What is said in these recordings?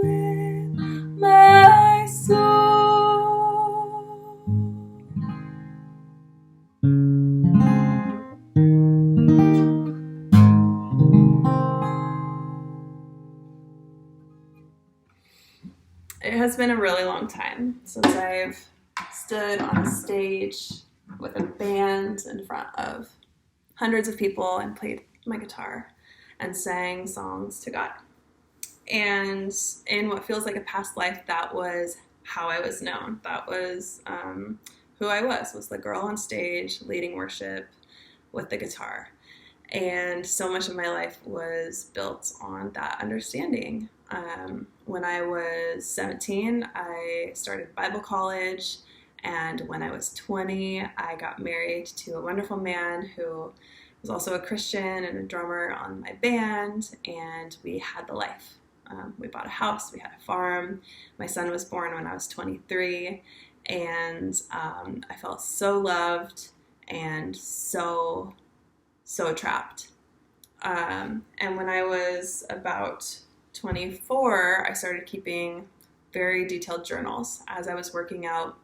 with my soul. It has been a really long time since I've stood on a stage with a band in front of hundreds of people and played my guitar and sang songs to God. And in what feels like a past life, that was how I was known. That was who I was the girl on stage leading worship with the guitar. And so much of my life was built on that understanding. When I was 17, I started Bible college. And when I was 20, I got married to a wonderful man who was also a Christian and a drummer on my band. And we had the life. We bought a house, we had a farm. My son was born when I was 23. And I felt so loved and so trapped. And when I was about 24, I started keeping very detailed journals as I was working out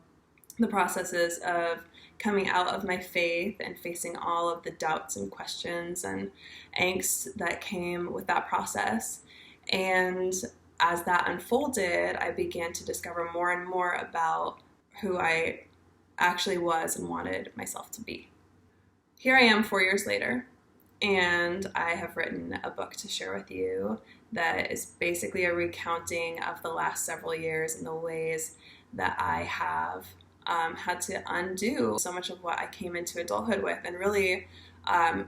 the processes of coming out of my faith and facing all of the doubts and questions and angst that came with that process. And as that unfolded, I began to discover more and more about who I actually was and wanted myself to be. Here I am 4 years later, and I have written a book to share with you that is basically a recounting of the last several years and the ways that I have had to undo so much of what I came into adulthood with and really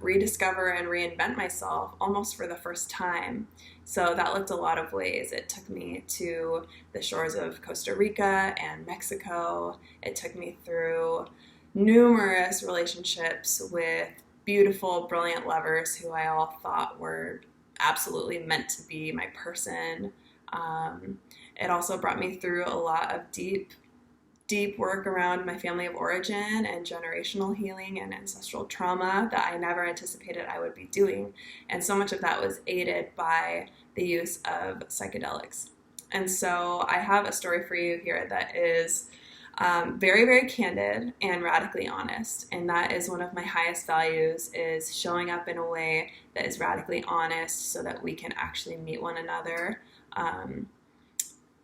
rediscover and reinvent myself almost for the first time. So that looked a lot of ways. It took me to the shores of Costa Rica and Mexico. It took me through numerous relationships with beautiful, brilliant lovers who I all thought were absolutely meant to be my person. It also brought me through a lot of deep work around my family of origin and generational healing and ancestral trauma that I never anticipated I would be doing. And so much of that was aided by the use of psychedelics. And so I have a story for you here that is very, very candid and radically honest. And that is one of my highest values, is showing up in a way that is radically honest so that we can actually meet one another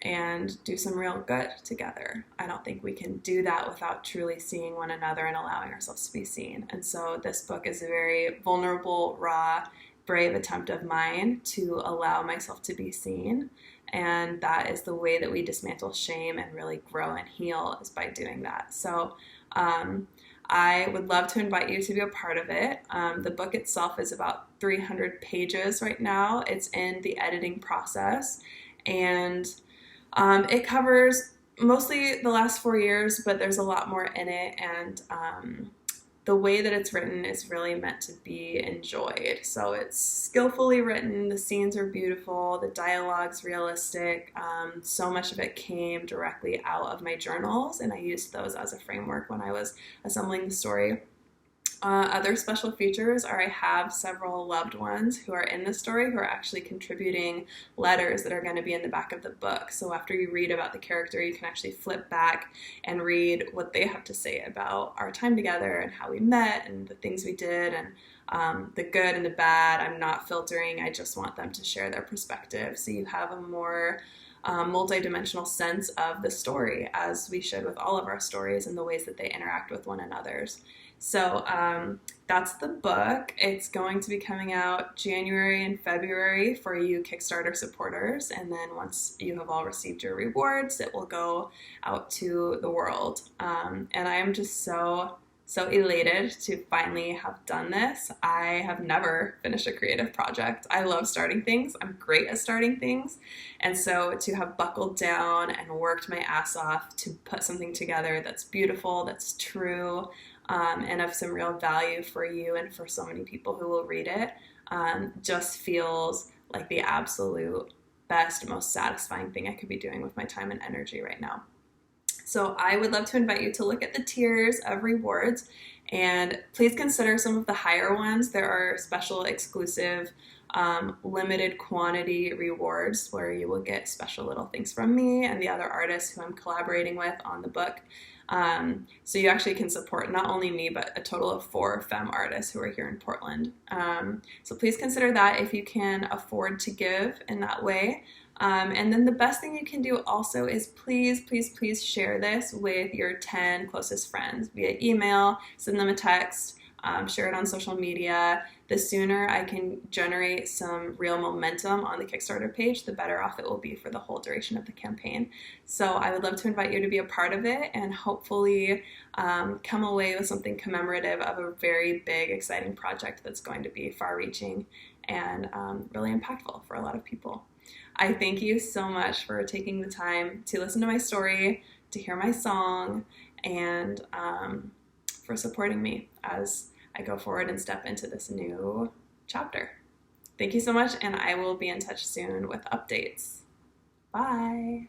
and do some real good together. I don't think we can do that without truly seeing one another and allowing ourselves to be seen. And so this book is a very vulnerable, raw, brave attempt of mine to allow myself to be seen. And that is the way that we dismantle shame and really grow and heal, is by doing that. So I would love to invite you to be a part of it. The book itself is about 300 pages right now. It's in the editing process. And it covers mostly the last 4 years, but there's a lot more in it. And the way that it's written is really meant to be enjoyed. So it's skillfully written. The scenes are beautiful. The dialogue's realistic. So much of it came directly out of my journals, and I used those as a framework when I was assembling the story. Other special features are I have several loved ones who are in the story who are actually contributing letters that are going to be in the back of the book. So after you read about the character, you can actually flip back and read what they have to say about our time together and how we met and the things we did and the good and the bad. I'm not filtering. I just want them to share their perspective. So you have a more multidimensional sense of the story, as we should with all of our stories and the ways that they interact with one another's. So that's the book. It's going to be coming out January and February for you Kickstarter supporters. And then once you have all received your rewards, it will go out to the world. And I am just so elated to finally have done this. I have never finished a creative project. I love starting things. I'm great at starting things. And so to have buckled down and worked my ass off to put something together that's beautiful, that's true, and of some real value for you and for so many people who will read it, just feels like the absolute best, most satisfying thing I could be doing with my time and energy right now. So I would love to invite you to look at the tiers of rewards, and please consider some of the higher ones. There are special exclusive limited quantity rewards where you will get special little things from me and the other artists who I'm collaborating with on the book. So you actually can support not only me, but a total of 4 femme artists who are here in Portland. So please consider that if you can afford to give in that way. And then the best thing you can do also is please, please, please share this with your 10 closest friends via email, send them a text, share it on social media. The sooner I can generate some real momentum on the Kickstarter page, the better off it will be for the whole duration of the campaign. So I would love to invite you to be a part of it and hopefully come away with something commemorative of a very big, exciting project that's going to be far-reaching and really impactful for a lot of people. I thank you so much for taking the time to listen to my story, to hear my song, and for supporting me as I go forward and step into this new chapter. Thank you so much, and I will be in touch soon with updates. Bye.